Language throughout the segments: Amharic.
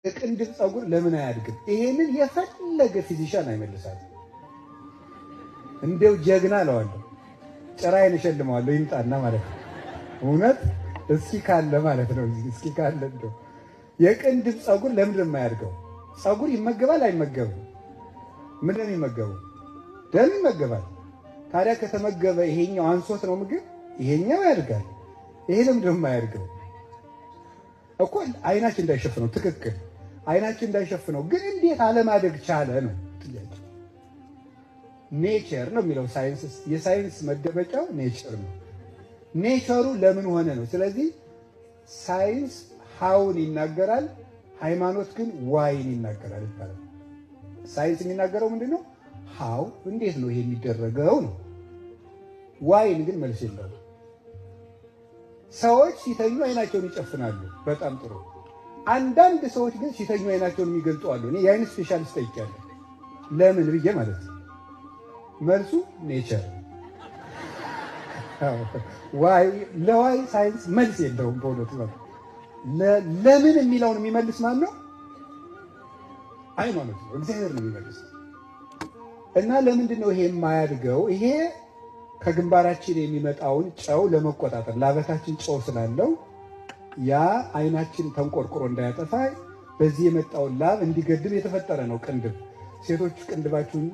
የቅንድብ ጸጉር ለምን አያድግም? ይሄንን የፈለገ ፊዚሻን አይመልሳት። እንደው ጀግና አለዋለሁ፣ ጭራዬን እሸልመዋለሁ ይምጣና ማለት ነው። እውነት እስኪ ካለ ማለት ነው። እስኪ ካለ እንደው የቅንድብ ጸጉር ለምን የማያድገው? ጸጉር ይመገባል አይመገብም? ምንድን ነው የሚመገበው? ደም ይመገባል። ታዲያ ከተመገበ ይሄኛው አንሶት ነው ምግብ፣ ይሄኛው ያድጋል። ይሄ ለምን የማያድገው እኮ? አይናችን እንዳይሸፍነው። ትክክል፣ አይናችን እንዳይሸፍነው። ግን እንዴት አለማደግ ቻለ ነው ጥያቄ። ኔቸር ነው የሚለው ሳይንስ። የሳይንስ መደበቂያው ኔቸር ነው። ኔቸሩ ለምን ሆነ ነው። ስለዚህ ሳይንስ ሃውን ይናገራል፣ ሃይማኖት ግን ዋይን ይናገራል ይባላል። ሳይንስ የሚናገረው ምንድነው? ሃው፣ እንዴት ነው ይሄ የሚደረገው ነው። ዋይን ግን መልስ የለውም። ሰዎች ሲተኙ አይናቸውን ይጨፍናሉ። በጣም ጥሩ። አንዳንድ ሰዎች ግን ሲተኙ አይናቸውን የሚገልጡ አሉ። እኔ የአይን ስፔሻሊስት ጠይቄያለሁ። ለምን ብዬ ማለት ነው። መልሱ ኔቸር። ዋይ ለዋይ ሳይንስ መልስ የለውም በእውነቱ። ለምን የሚለውን የሚመልስ ማን ነው? ሃይማኖት ነው፣ እግዚአብሔር ነው የሚመልስ። እና ለምንድን ነው ይሄ የማያድገው? ይሄ ከግንባራችን የሚመጣውን ጨው ለመቆጣጠር፣ ላበታችን ጨው ስላለው ያ አይናችን ተንቆርቁሮ እንዳያጠፋ በዚህ የመጣውን ላብ እንዲገድብ የተፈጠረ ነው ቅንድብ። ሴቶች ቅንድባችሁን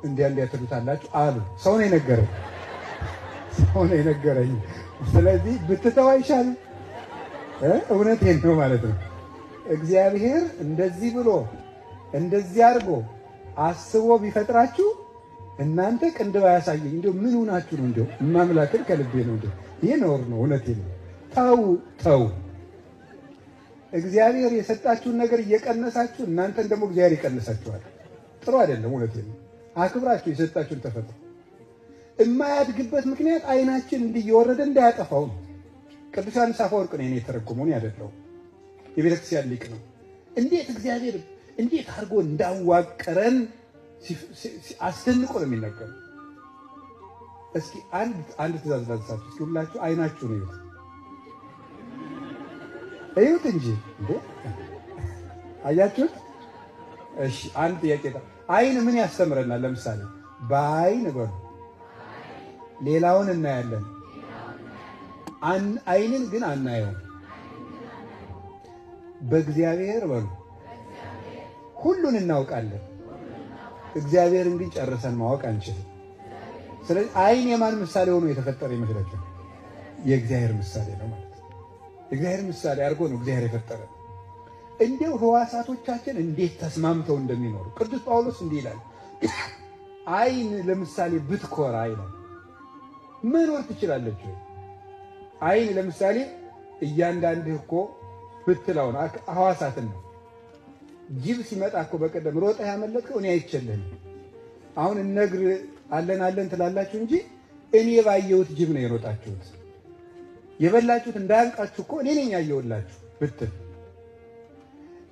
እንዲያትሉታላችሁ አሉ። ሰው ነው የነገረኝ፣ ሰው ነው የነገረኝ። ስለዚህ ብትተው አይሻልም? እውነቴን ነው ማለት ነው። እግዚአብሔር እንደዚህ ብሎ እንደዚህ አድርጎ አስቦ ቢፈጥራችሁ እናንተ ቅንድብ አያሳየኝ እንደው ምን ሆናችሁ ነው? እንደው ማምላክን ከልቤ ነው። እንደው ይሄ ነውር ነው። እውነቴን ነው። ተው። እግዚአብሔር የሰጣችሁን ነገር እየቀነሳችሁ እናንተን ደግሞ እግዚአብሔር ይቀንሳችኋል። ጥሩ አይደለም። እውነቴን ነው። አክብራችሁ የሰጣችሁን ተፈጥሮ የማያድግበት ምክንያት አይናችን እንዲየወረደ እንዳያጠፋው ነው። ቅዱስ ዮሐንስ አፈወርቅ ነው የተረጎመውን ያደለው የቤተክርስቲያን ሊቅ ነው። እንዴት እግዚአብሔር እንዴት አድርጎ እንዳዋቀረን አስደንቆ ነው የሚናገረው። እስኪ አንድ ትእዛዝ ላንሳችሁ። እስኪ ሁላችሁ አይናችሁ ነው እዩት እንጂ እንዴ! አያችሁት? እሺ፣ አንድ ጥያቄ። አይን ምን ያስተምረናል? ለምሳሌ በአይን በሉ ሌላውን እናያለን፣ አይንን ግን አናየውም። በእግዚአብሔር በሉ ሁሉን እናውቃለን፣ እግዚአብሔርን ግን ጨርሰን ማወቅ አንችልም። ስለዚህ አይን የማን ምሳሌ ሆኖ የተፈጠረ ይመስላችኋል? የእግዚአብሔር ምሳሌ ነው ማለት ነው። የእግዚአብሔር ምሳሌ አድርጎ ነው እግዚአብሔር የፈጠረ። እንዲሁ ህዋሳቶቻችን እንዴት ተስማምተው እንደሚኖሩ ቅዱስ ጳውሎስ እንዲህ ይላል፣ አይን ለምሳሌ ብትኮራ ይላል መኖር ትችላለች ወይ? አይን ለምሳሌ እያንዳንድህ እኮ ብትላውን ህዋሳትን ነው። ጅብ ሲመጣ እኮ በቀደም ሮጠህ ያመለጥከው እኔ አይቼልህም። አሁን እነግር አለን ትላላችሁ እንጂ እኔ ባየሁት ጅብ ነው የሮጣችሁት። የበላችሁት እንዳያልቃችሁ እኮ እኔ ነኝ ያየሁላችሁ ብትል፣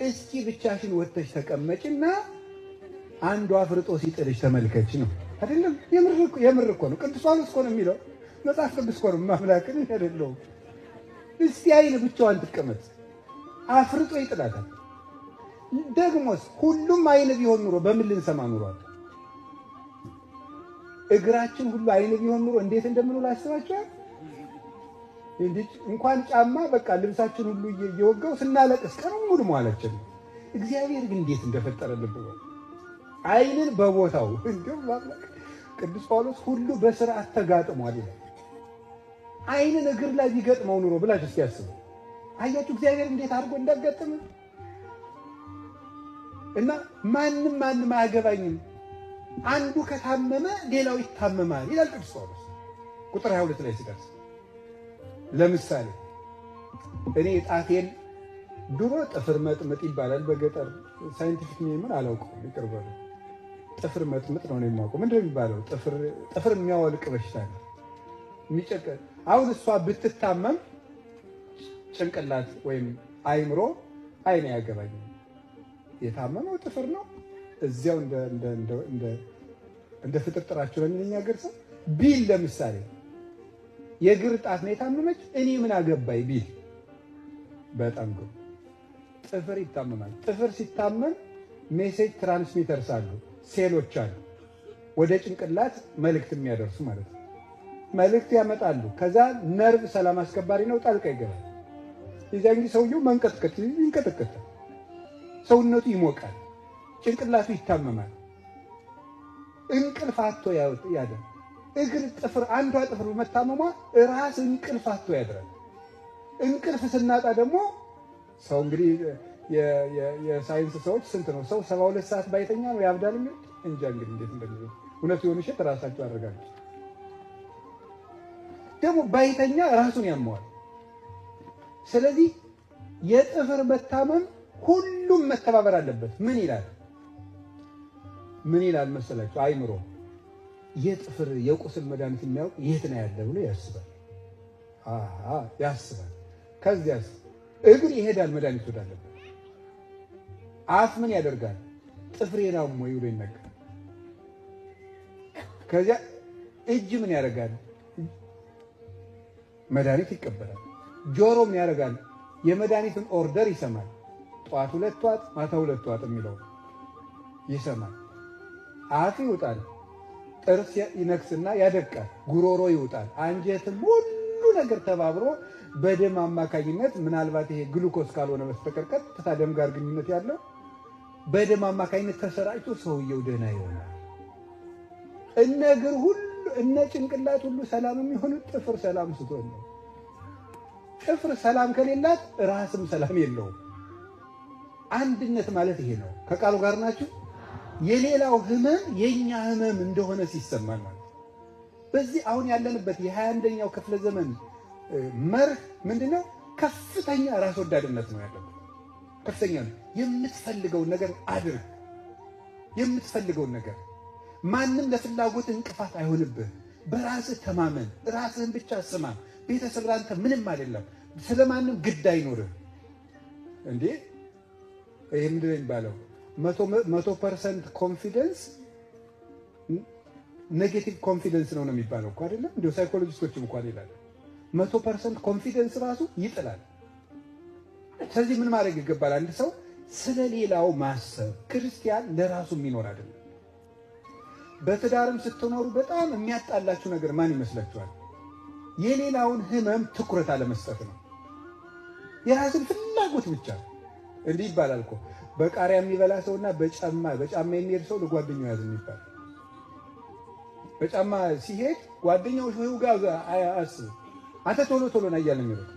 እስኪ ብቻሽን ወጥተሽ ተቀመጭና አንዱ አፍርጦ ሲጥልሽ ተመልከች ነው አይደለም? የምር እኮ ነው። ቅዱስ ጳውሎስ እኮ ነው የሚለው፣ መጽሐፍ ቅዱስ እኮ ነው። ማምላክን አይደለም። እስቲ አይን ብቻዋን ትቀመጥ፣ አፍርጦ ይጥላታል። ደግሞስ ሁሉም አይን ቢሆን ኑሮ በምን ልንሰማ ኑሯል? እግራችን ሁሉ አይን ቢሆን ኑሮ እንዴት እንደምንውል አስባችኋል? እንኳን ጫማ በቃ ልብሳችን ሁሉ እየወጋው ስናለቅስ ቀኑን ሙሉ መዋላችን ነው። እግዚአብሔር ግን እንዴት እንደፈጠረ ልብ በሉ። አይንን በቦታው እንደው ቅዱስ ጳውሎስ ሁሉ በስርዓት ተጋጥሟል ይላል። አይንን እግር ላይ ቢገጥመው ኑሮ ብላችሁ እስኪ ያስቡ። አያችሁ እግዚአብሔር እንዴት አድርጎ እንዳጋጠመ። እና ማንም አያገባኝም፣ አንዱ ከታመመ ሌላው ይታመማል ይላል ቅዱስ ጳውሎስ ቁጥር 22 ላይ ሲደርስ። ለምሳሌ እኔ ጣቴን ድሮ ጥፍር መጥመጥ ይባላል በገጠር ሳይንቲፊክ ምን አላውቀውም፣ ይቅር በሉ። ጥፍር መጥመጥ ነው የማውቀው። ምንድነው የሚባለው? ጥፍር የሚያወልቅ በሽታ ነው የሚጨቀ። አሁን እሷ ብትታመም ጭንቅላት ወይም አይምሮ አይን አያገባኝም። የታመመው ጥፍር ነው። እዚያው እንደ ፍጥርጥራችሁ ለምን ያገር ሰው ቢል ለምሳሌ የእግር ጣት ነው የታመመች፣ እኔ ምን አገባኝ ቢል በጣም ጥፍር ይታመማል። ጥፍር ሲታመም ሜሴጅ ትራንስሚተርስ አሉ፣ ሴሎች አሉ፣ ወደ ጭንቅላት መልእክት የሚያደርሱ ማለት ነው። መልእክት ያመጣሉ። ከዛ ነርቭ ሰላም አስከባሪ ነው፣ ጣልቃ ይገባል። የዚያን ጊዜ ሰውየው ይንቀጠቀጣል፣ ሰውነቱ ይሞቃል፣ ጭንቅላቱ ይታመማል፣ እንቅልፍ አጥቶ ያድራል። እግር ጥፍር አንዷ ጥፍር በመታመሟ ራስ እንቅልፍ አጥቶ ያድራል። እንቅልፍ ስናጣ ደግሞ ሰው እንግዲህ የሳይንስ ሰዎች ስንት ነው ሰው 72 ሰዓት ባይተኛ ነው ያብዳል የሚሉት እንጃ። እንግዲህ እንዴት እንደሚሆን እውነቱ የሆነ ሸት ራሳቸው አደረጋሉ። ደግሞ ባይተኛ ራሱን ያመዋል። ስለዚህ የጥፍር መታመም ሁሉም መተባበር አለበት። ምን ይላል መሰላችሁ? አይምሮ የጥፍር የቁስል መድኃኒት የሚያውቅ የት ነው ያለ ብሎ ያስባል። ያስባል። ከዚያስ እግር ይሄዳል መድኃኒት ወዳለበት። አፍ ምን ያደርጋል? ጥፍሬን አሞኝ ብሎ ይነገራል። ከዚያ እጅ ምን ያደርጋል? መድኃኒት ይቀበላል። ጆሮ ምን ያደርጋል? የመድኃኒትን ኦርደር ይሰማል። ጠዋት 2 ዋጥ ማታ 2 ዋጥ የሚለው ይሰማል። አፍ ይውጣል፣ ጥርስ ይነክስና ያደቃል፣ ጉሮሮ ይውጣል፣ አንጀትም ሁሉ ነገር ተባብሮ በደም አማካኝነት ምናልባት ይሄ ግሉኮስ ካልሆነ በስተቀር ቀጥታ ደም ጋር ግንኙነት ያለው በደም አማካኝነት ተሰራጭቶ ሰውየው ደህና ይሆናል። እነ እግር ሁሉ እነ ጭንቅላት ሁሉ ሰላም የሚሆኑት ጥፍር ሰላም ስትሆን ነው። ጥፍር ሰላም ከሌላት ራስም ሰላም የለውም። አንድነት ማለት ይሄ ነው። ከቃሉ ጋር ናችሁ? የሌላው ህመም የኛ ህመም እንደሆነ ሲሰማን ማለት በዚህ አሁን ያለንበት የ21ኛው ክፍለ ዘመን መርህ ምንድነው? ከፍተኛ ራስ ወዳድነት ነው ያለው። ከፍተኛ ነው። የምትፈልገውን ነገር አድርግ። የምትፈልገውን ነገር ማንም ለፍላጎት እንቅፋት አይሆንብህ። በራስህ ተማመን። ራስህን ብቻ ስማ። ቤተሰብ ላንተ ምንም አይደለም። ስለማንም ግድ አይኖርህ። እንዴ ይሄ ምንድን ነው የሚባለው? 100% ኮንፊደንስ ኔጌቲቭ ኮንፊደንስ ነው የሚባለው እኮ አይደለም? እንዴ ሳይኮሎጂስቶችም እንኳን ይላሉ 100% ኮንፊደንስ ራሱ ይጥላል። ስለዚህ ምን ማድረግ ይገባል? አንድ ሰው ስለሌላው ማሰብ። ክርስቲያን ለራሱ የሚኖር አይደለም። በትዳርም ስትኖሩ በጣም የሚያጣላችሁ ነገር ማን ይመስላችኋል? የሌላውን ህመም ትኩረት አለመስጠት ነው። የራስን ፍላጎት ብቻ። እንዲህ ይባላል እኮ በቃሪያ የሚበላ ሰውና በጫማ የሚሄድ ሰው ለጓደኛው ያዝን ይባላል። በጫማ ሲሄድ ጓደኛው ሾው ጋር አስብ አንተ ቶሎ ና እያለ የሚለው።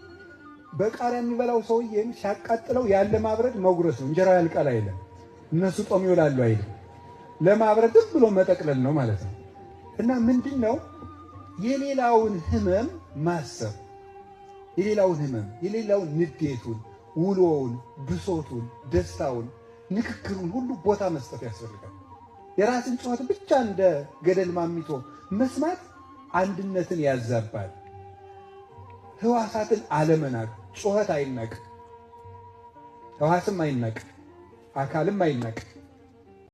በቃሪያ የሚበላው ሰውዬም ሲያቃጥለው ያለ ማብረድ መጉረስ ነው። እንጀራ ያልቃል አይደለም። እነሱ ጦም ይውላሉ አይደለም። ለማብረድ ብሎ መጠቅለል ነው ማለት ነው። እና ምንድነው የሌላውን ህመም ማሰብ፣ የሌላውን ህመም፣ የሌላውን ንዴቱን፣ ውሎውን፣ ብሶቱን፣ ደስታውን፣ ንክክሩን ሁሉ ቦታ መስጠት ያስፈልጋል። የራስን ጩኸት ብቻ እንደ ገደል ማሚቶ መስማት አንድነትን ያዛባል። ህዋሳትን አለመናቅ። ጩኸት አይናቅ፣ ህዋስም አይናቅ፣ አካልም አይናቅ።